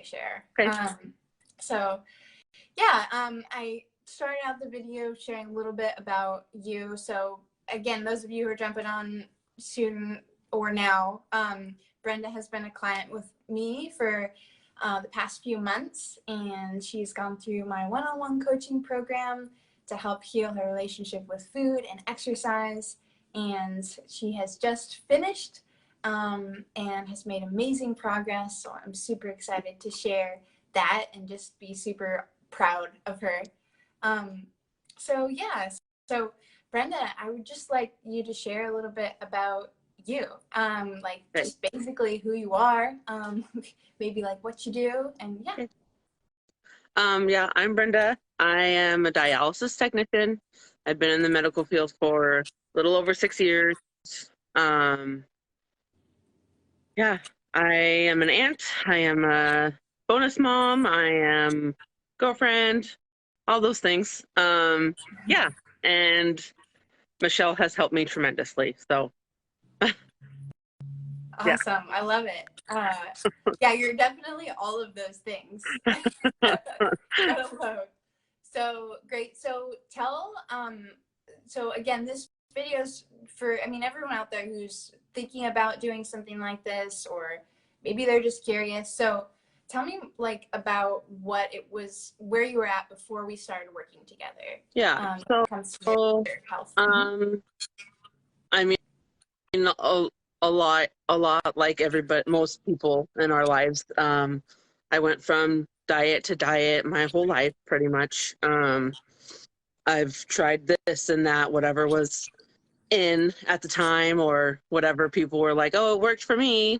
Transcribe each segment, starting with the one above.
share. Okay. So yeah, I started out the video sharing a little bit about you. So again, those of you who are jumping on soon or now, Brenda has been a client with me for the past few months, and she's gone through my one-on-one coaching program to help heal her relationship with food and exercise. And she has just finished and has made amazing progress. So I'm super excited to share that and just be super proud of her. So yeah, so Brenda, I would just like you to share a little bit about you, like just basically who you are, maybe like what you do, and yeah. Yeah, I'm Brenda. I am a dialysis technician. I've been in the medical field for a little over 6 years. Yeah, I am an aunt. I am a bonus mom. I am girlfriend, all those things. Yeah, and Michelle has helped me tremendously. So, Awesome. Yeah. I love it. Yeah, you're definitely all of those things. So great. So tell, so again, this video's for, I mean, everyone out there who's thinking about doing something like this, or maybe they're just curious. So tell me like about what it was, where you were at before we started working together. Yeah. When it comes to your health. I mean, a lot like everybody, most people in our lives. I went from diet to diet my whole life, pretty much. I've tried this and that, whatever was in at the time, or whatever people were like, oh, it worked for me.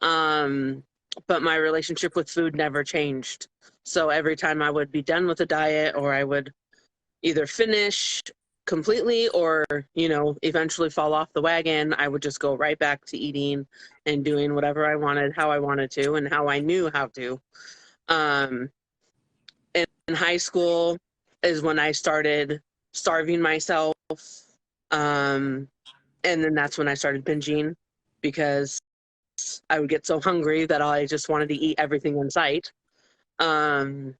But my relationship with food never changed. So every time I would be done with a diet, or I would either finish completely or, you know, eventually fall off the wagon, I would just go right back to eating and doing whatever I wanted, how I wanted to, and how I knew how to. In high school is when I started starving myself. And then that's when I started binging, because I would get so hungry that I just wanted to eat everything in sight. And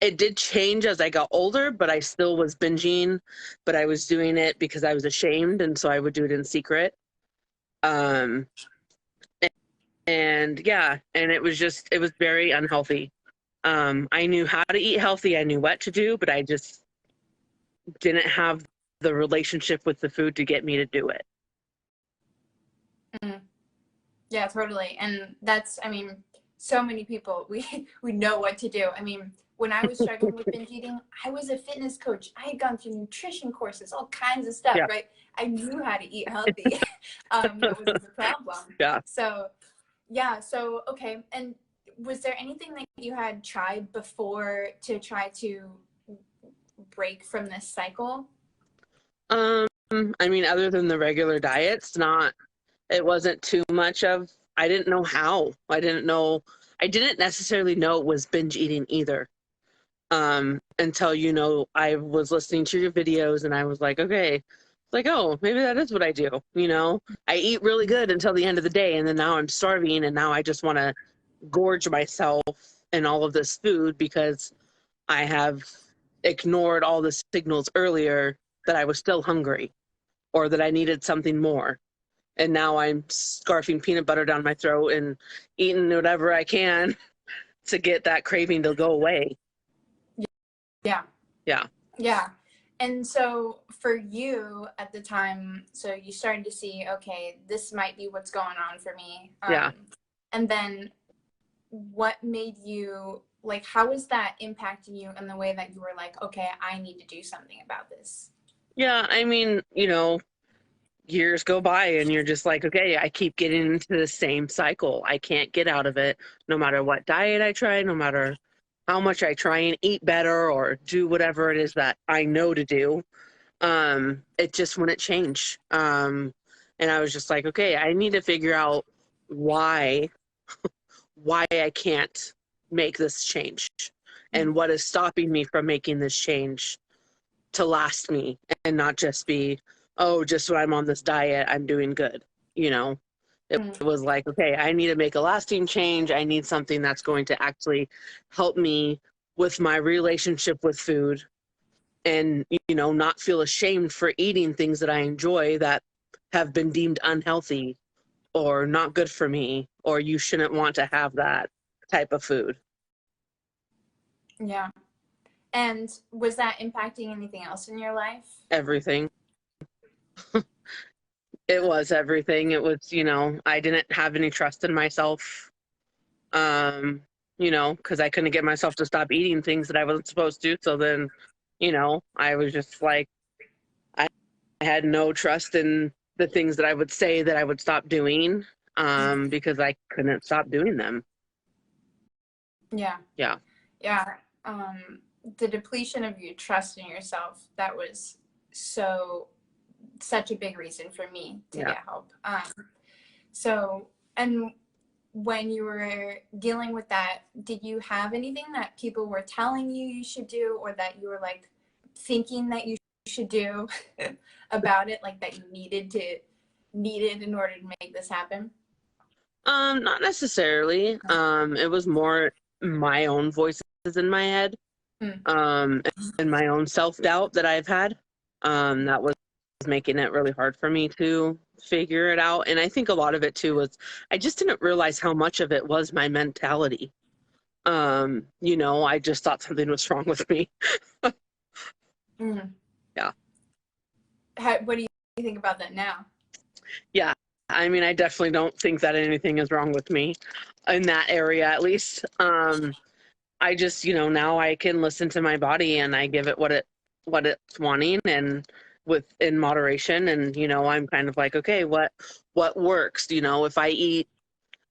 it did change as I got older, but I still was binging, but I was doing it because I was ashamed, and so I would do it in secret. And yeah, and it was very unhealthy. I knew how to eat healthy, I knew what to do, but I just didn't have the relationship with the food to get me to do it. Yeah, totally. And that's, I mean, so many people, we know what to do. I mean, when I was struggling with binge eating, I was a fitness coach. I had gone through nutrition courses, all kinds of stuff, right? I knew how to eat healthy. It was the problem. Yeah. So, yeah. So, okay. And was there anything that you had tried before to try to break from this cycle? I mean, other than the regular diets, it wasn't too much of, I didn't know how. I didn't necessarily know it was binge eating either. Until, you know, I was listening to your videos and I was like, okay, like, oh, maybe that is what I do. You know, I eat really good until the end of the day, and then now I'm starving, and now I just want to gorge myself in all of this food because I have ignored all the signals earlier that I was still hungry or that I needed something more. And now I'm scarfing peanut butter down my throat and eating whatever I can to get that craving to go away. Yeah. Yeah. Yeah. And so for you at the time, so you started to see, okay, this might be what's going on for me. Yeah. And then what made you, like, how was that impacting you in the way that you were like, okay, I need to do something about this? Yeah. I mean, you know, years go by and you're just like, okay, I keep getting into the same cycle. I can't get out of it no matter what diet I try, no matter how much I try and eat better or do whatever it is that I know to do. It just wouldn't change. And I was just like, okay, I need to figure out why I can't make this change and what is stopping me from making this change to last me and not just be, oh, just when I'm on this diet, I'm doing good, you know? It Mm. was like, okay, I need to make a lasting change. I need something that's going to actually help me with my relationship with food, and, you know, not feel ashamed for eating things that I enjoy that have been deemed unhealthy or not good for me, or you shouldn't want to have that type of food. Yeah. And was that impacting anything else in your life? Everything. It was everything. It was, you know, I didn't have any trust in myself. You know, because I couldn't get myself to stop eating things that I wasn't supposed to. So then, you know, I was just like, I had no trust in the things that I would say that I would stop doing, because I couldn't stop doing them. Yeah. Yeah. Yeah. The depletion of your trust in yourself, that was such a big reason for me to Yeah. get help. So, and when you were dealing with that, did you have anything that people were telling you you should do, or that you were like thinking that you should do about it, like that you needed in order to make this happen? Not necessarily. It was more my own voices in my head, Mm. and my own self-doubt that I've had. That was making it really hard for me to figure it out. And I think a lot of it too was I just didn't realize how much of it was my mentality. You know, I just thought something was wrong with me. Mm. Yeah. What do you think about that now? Yeah. I mean, I definitely don't think that anything is wrong with me in that area, at least. I just, you know, now I can listen to my body and I give it what it's wanting, and in moderation. And, you know, I'm kind of like, okay, what works? You know, if I eat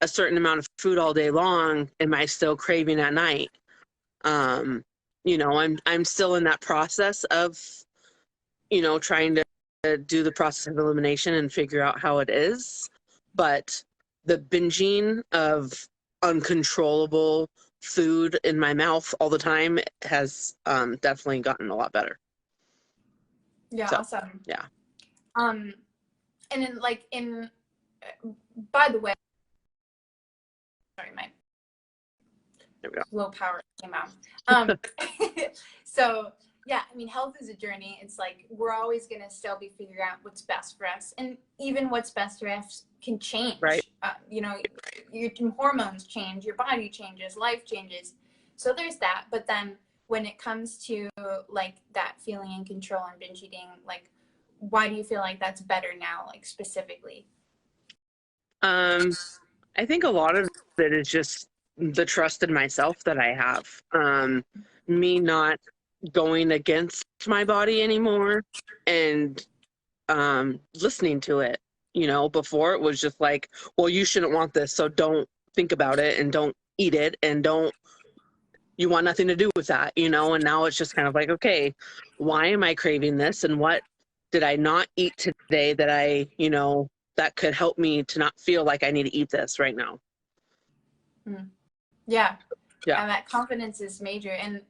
a certain amount of food all day long, am I still craving at night? Um, you know, I'm still in that process of, you know, trying to do the process of elimination and figure out how it is. But the binging of uncontrollable food in my mouth all the time has definitely gotten a lot better. Yeah, So, awesome. yeah. And then by the way, sorry, my There we go. low power came out. Um, so yeah, I mean, health is a journey. It's like we're always gonna still be figuring out what's best for us, and even what's best for us can change. Right. You know, your hormones change, your body changes, life changes. So there's that. But then when it comes to like that feeling in control and binge eating, like why do you feel like that's better now, like specifically? I think a lot of it is just the trust in myself that I have. Me not going against my body anymore, and listening to it. You know, before it was just like, well, you shouldn't want this, so don't think about it and don't eat it, and don't, you want nothing to do with that, you know. And now it's just kind of like, okay, why am I craving this, and what did I not eat today that I, you know, that could help me to not feel like I need to eat this right now. Yeah. Yeah. And that confidence is major. And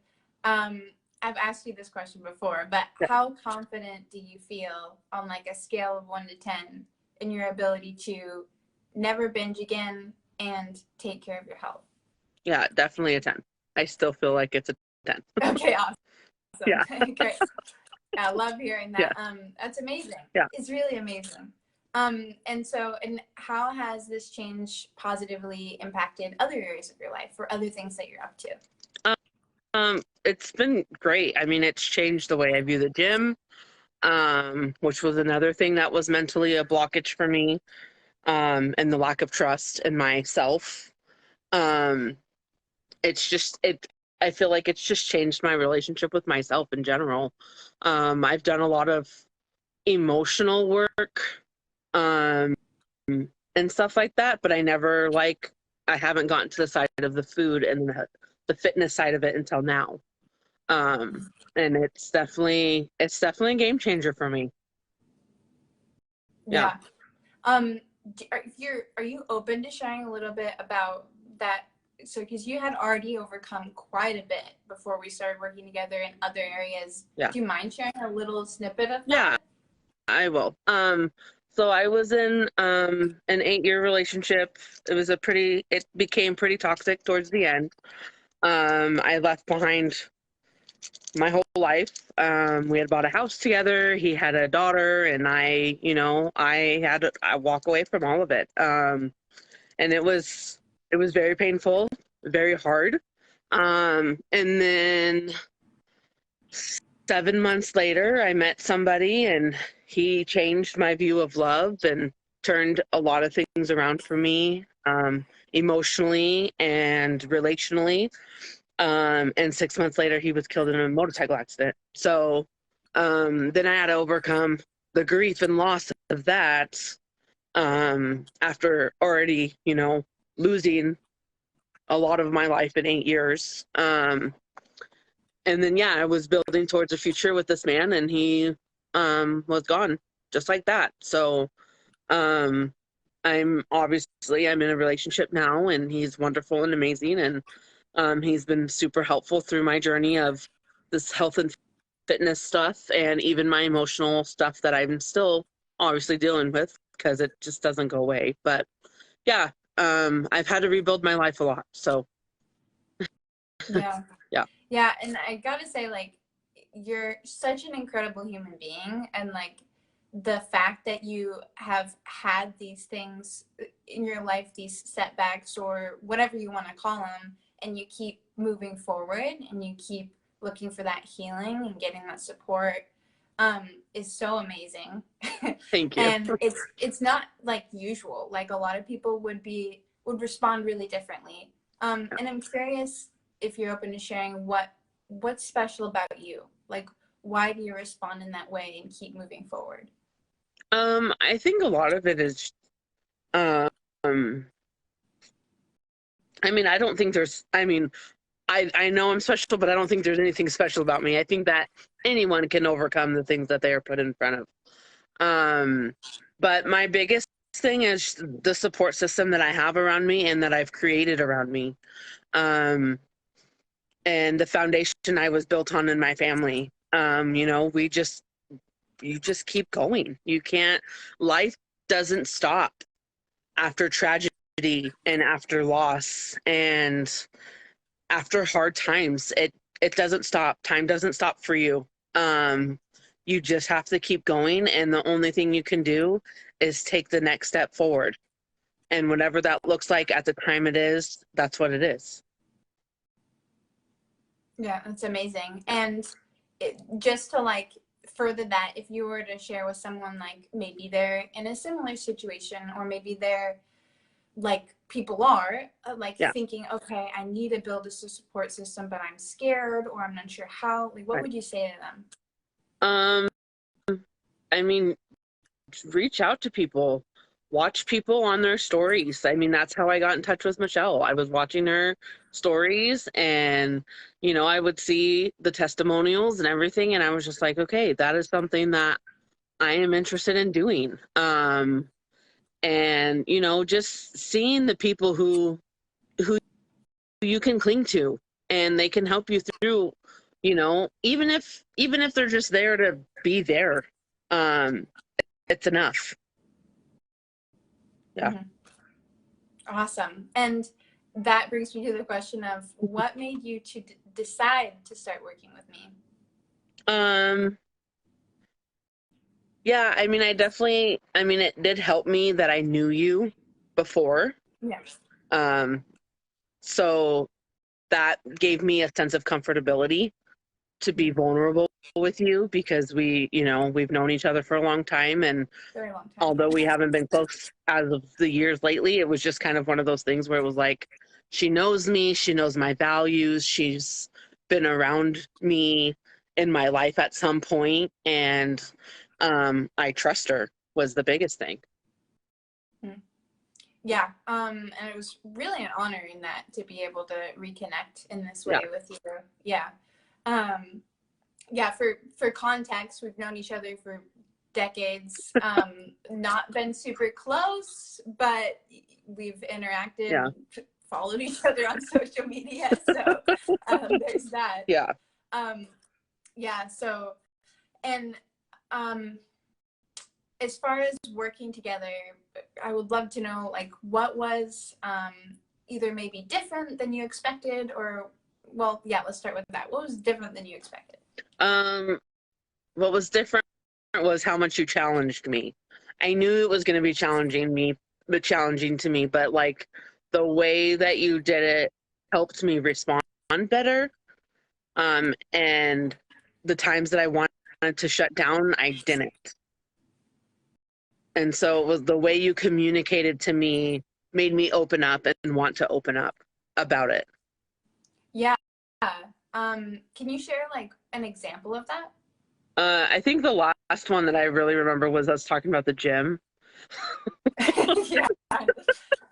I've asked you this question before, but Yeah. how confident do you feel on like a scale of 1 to 10 in your ability to never binge again and take care of your health? Yeah, definitely a 10. I still feel like it's a 10. Okay, awesome. Yeah. Great. I love hearing that. Yeah. That's amazing. Yeah. It's really amazing. And how has this change positively impacted other areas of your life or other things that you're up to? It's been great. I mean, it's changed the way I view the gym, which was another thing that was mentally a blockage for me, and the lack of trust in myself. Um, it's just I feel like it's just changed my relationship with myself in general. I've done a lot of emotional work, um, and stuff like that, but I haven't gotten to the side of the food and the fitness side of it until now. And it's definitely a game changer for me. Yeah. Yeah. Are you open to sharing a little bit about that? So, because you had already overcome quite a bit before we started working together in other areas. Yeah. Do you mind sharing a little snippet of Yeah, that? I will. So I was in an 8-year relationship. It became pretty toxic towards the end. I left behind my whole life. We had bought a house together. He had a daughter, and I walk away from all of it. And it was very painful, very hard. And then 7 months later, I met somebody, and he changed my view of love and turned a lot of things around for me, emotionally and relationally. And 6 months later, he was killed in a motorcycle accident. So then I had to overcome the grief and loss of that, after already, losing a lot of my life in 8 years. And then, yeah, I was building towards a future with this man, and he was gone just like that. So I'm in a relationship now, and he's wonderful and amazing. And he's been super helpful through my journey of this health and fitness stuff, and even my emotional stuff that I'm still obviously dealing with because it just doesn't go away. But yeah, I've had to rebuild my life a lot. So Yeah. yeah. Yeah. And I gotta say, like, you're such an incredible human being. And like the fact that you have had these things in your life, these setbacks or whatever you want to call them, and you keep moving forward and you keep looking for that healing and getting that support, is so amazing. Thank you. And it's not like usual. Like a lot of people would respond really differently. And I'm curious if you're open to sharing what's special about you. Like, why do you respond in that way and keep moving forward? I think a lot of it is, um, I don't think I know I'm special, but I don't think there's anything special about me. I think that anyone can overcome the things that they are put in front of. But my biggest thing is the support system that I have around me and that I've created around me. And the foundation I was built on in my family. You just keep going. Life doesn't stop after tragedy and after loss and after hard times. It doesn't stop. Time doesn't stop for you. You just have to keep going, and the only thing you can do is take the next step forward. And whatever that looks like at the time it is, that's what it is. Yeah, that's amazing. And just to like further that, if you were to share with someone, like maybe they're in a similar situation, or maybe they're like people are like Yeah. thinking, okay, I need to build a support system, but I'm scared or I'm not sure how, like, what Right. would you say to them? I mean, reach out to people, watch people on their stories. That's how I got in touch with Michelle. I was watching her stories, and I would see the testimonials and everything, and I was just like, okay, that is something that I am interested in doing. And just seeing the people who you can cling to, and they can help you through, even if they're just there to be there, it's enough. Yeah. Mm-hmm. Awesome. And that brings me to the question of what made you to decide to start working with me? Yeah, it did help me that I knew you before. Yeah. So that gave me a sense of comfortability to be vulnerable with you, because we've known each other for a long time. And Very long time. although we haven't been close as of the years lately, it was just kind of one of those things where it was like, she knows me, she knows my values, she's been around me in my life at some point, and I trust her was the biggest thing. Yeah. And it was really an honor in that, to be able to reconnect in this way with you. Yeah. Yeah. For context, we've known each other for decades, not been super close, but we've interacted, followed each other on social media. So there's that. Yeah. Yeah. So, and as far as working together, I would love to know, like, what was either maybe different than you expected, or, well, yeah, let's start with that. What was different than you expected? What was different was how much you challenged me. I knew it was going to be challenging to me, but like the way that you did it helped me respond better. And the times that I wanted to shut down, I didn't. And so it was the way you communicated to me made me open up and want to open up about it. Yeah. Can you share like an example of that? I think the last one that I really remember was us talking about the gym. Yeah,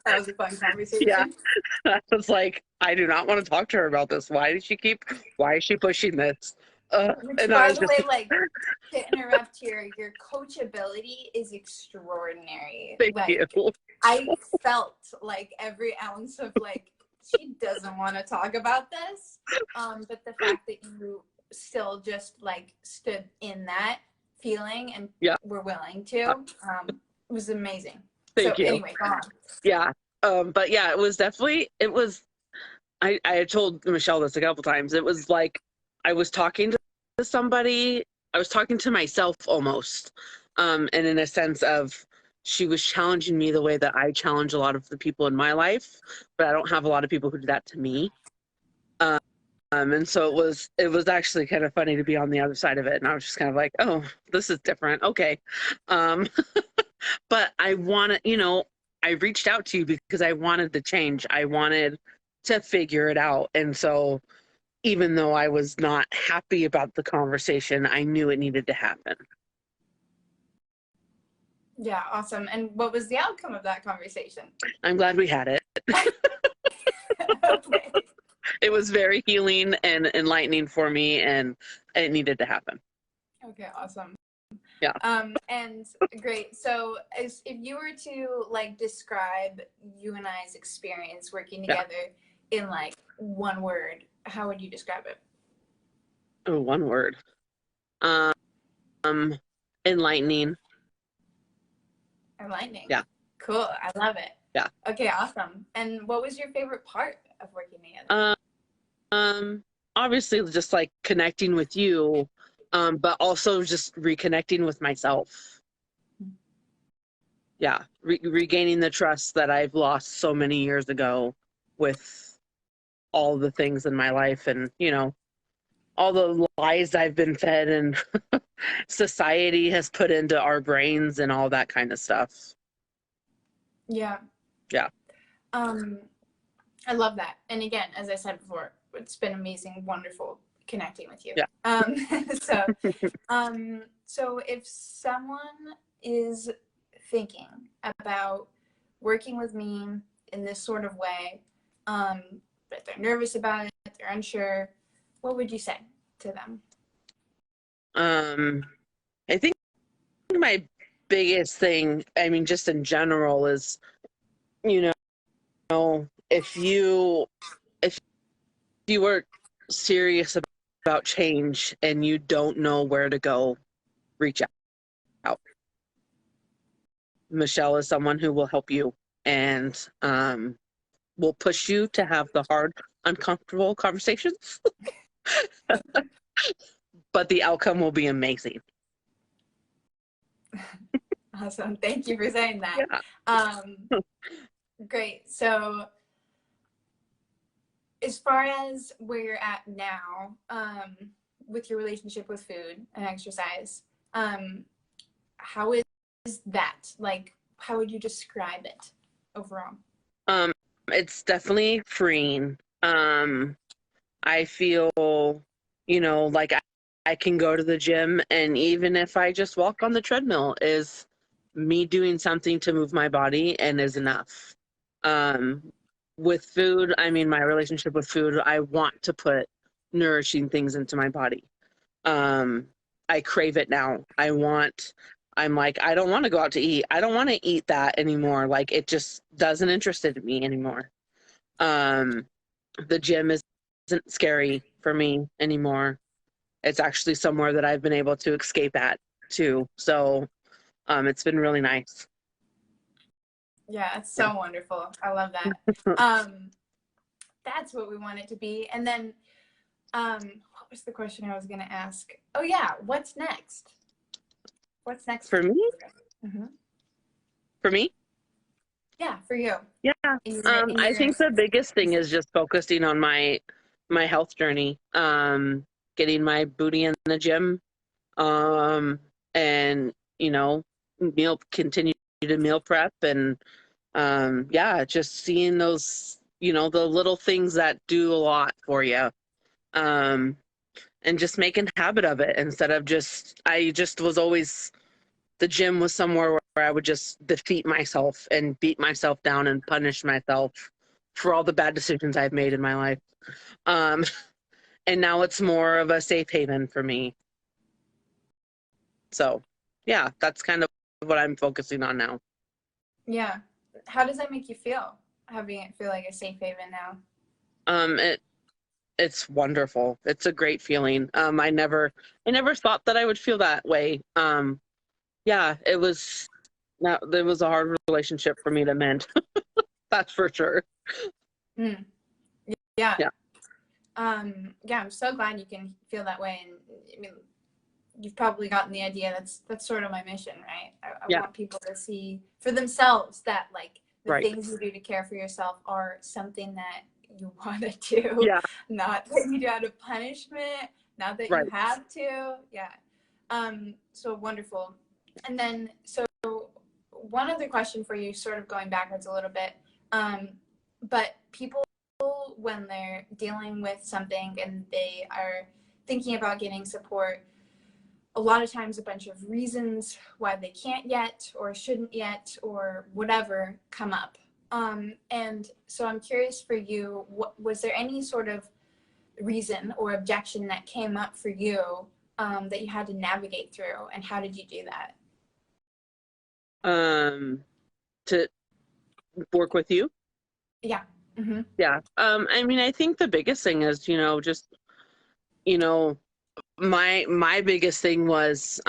that was a fun conversation. Yeah. I was like, I do not want to talk to her about this. Why is she pushing this? Which, And by I the just, way, like, to interrupt here, your coachability is extraordinary. thank Like, you. I felt like every ounce of like, she doesn't want to talk about this. But the fact that you still just like stood in that feeling and Yeah. were willing to, was amazing. Thank So you. anyway, go on. Yeah. But yeah, I had told Michelle this a couple times. It was like I was talking to somebody, I was talking to myself almost. And in a sense of she was challenging me the way that I challenge a lot of the people in my life, but I don't have a lot of people who do that to me. And so it was actually kind of funny to be on the other side of it. And I was just kind of like, oh, this is different. Okay. Um, but I reached out to you because I wanted to change. I wanted to figure it out. And so even though I was not happy about the conversation, I knew it needed to happen. Yeah, awesome. And what was the outcome of that conversation? I'm glad we had it. Okay. It was very healing and enlightening for me, and it needed to happen. Okay, awesome. Yeah. And great. So if you were to like describe you and I's experience working together in like one word, how would you describe it? Oh, one word. Enlightening. Enlightening. Yeah. Cool. I love it. Yeah. Okay, awesome. And what was your favorite part of working together? Obviously just like connecting with you, but also just reconnecting with myself. Yeah, regaining the trust that I've lost so many years ago with all the things in my life, and all the lies I've been fed and society has put into our brains and all that kind of stuff. Yeah. Yeah. I love that. And again, as I said before, it's been amazing, wonderful connecting with you. Yeah. So if someone is thinking about working with me in this sort of way, but they're nervous about it, they're unsure, what would you say to them? I think my biggest thing, I mean, just in general, is, if you were serious about change and you don't know where to go, reach out. Michelle is someone who will help you and will push you to have the hard, uncomfortable conversations. But the outcome will be amazing. Awesome. Thank you for saying that. Yeah. Great. So as far as where you're at now, with your relationship with food and exercise, how is that? Like, how would you describe it overall? It's definitely freeing. I feel, like I can go to the gym, and even if I just walk on the treadmill, is me doing something to move my body and is enough. With food, I mean, my relationship with food, I want to put nourishing things into my body. I crave it now. I'm like, I don't want to go out to eat. I don't want to eat that anymore. Like, it just doesn't interest me anymore. The gym isn't scary for me anymore. It's actually somewhere that I've been able to escape at too. So It's been really nice. Yeah, it's Yeah. so wonderful. I love that. That's what we want it to be. And then, what was the question I was going to ask? Oh yeah, what's next? What's next For for me? you? Mm-hmm. For me? Yeah, for you. Yeah. In I your think the biggest thing is just focusing on my health journey. Getting my booty in the gym. And continue to meal prep and yeah, just seeing those, the little things that do a lot for you. Um, and just making a habit of it instead of I just was always, the gym was somewhere where I would just defeat myself and beat myself down and punish myself for all the bad decisions I've made in my life. Um, and now it's more of a safe haven for me. So yeah, that's kind of what I'm focusing on now. Yeah. How does that make you feel? Having it feel like a safe haven now? It's wonderful. It's a great feeling. I never thought that I would feel that way. Yeah, it was a hard relationship for me to mend. That's for sure. Mm. Yeah. Yeah. Yeah, I'm so glad you can feel that way. And I mean, you've probably gotten the idea. That's sort of my mission, right? I Yeah. want people to see for themselves that like the Right. things you do to care for yourself are something that you want to do, Yeah. not that you do out of punishment, not that you Right. have to. Yeah. So wonderful. And then, so one other question for you, sort of going backwards a little bit. But people, when they're dealing with something and they are thinking about getting support, a lot of times a bunch of reasons why they can't yet or shouldn't yet or whatever come up. And so I'm curious for you, was there any sort of reason or objection that came up for you that you had to navigate through, and how did you do that? To work with you. Yeah. Mm-hmm. Yeah. I mean, I think the biggest thing is, just, you know, my biggest thing was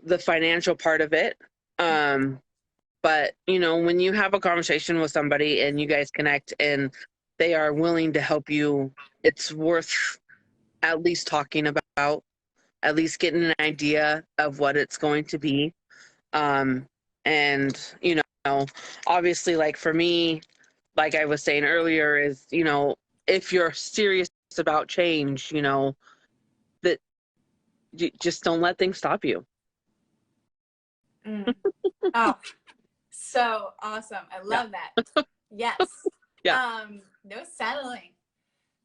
the financial part of it. But, when you have a conversation with somebody and you guys connect and they are willing to help you, it's worth at least talking about, at least getting an idea of what it's going to be. And, obviously, like for me, like I was saying earlier, is, if you're serious about change, that you just don't let things stop you. Mm. Oh, so awesome. I Yeah. love that. Yes. Yeah. No settling.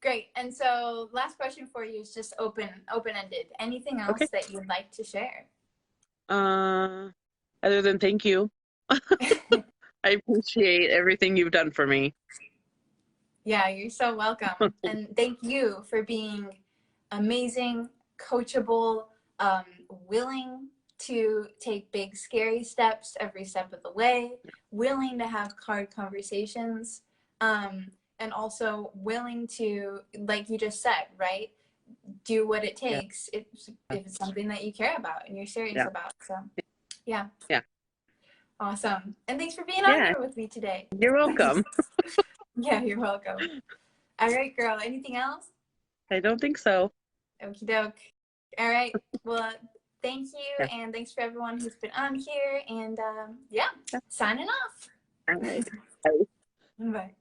Great. And so last question for you is just open-ended. Anything Okay. else that you'd like to share? Other than thank you. I appreciate everything you've done for me. Yeah, you're so welcome. And thank you for being amazing, coachable, willing to take big, scary steps every step of the way, willing to have hard conversations, and also willing to, like you just said, right? Do what it Yeah. takes if it's something that you care about and you're serious Yeah. about. So, yeah. Yeah. Awesome. And thanks for being on Yeah. here with me today. You're welcome. Yeah, you're welcome. All right, girl. Anything else? I don't think so. Okie doke. All right. Well, thank you. Yeah. And thanks for everyone who's been on here. And yeah, signing off. All right. Bye. Bye.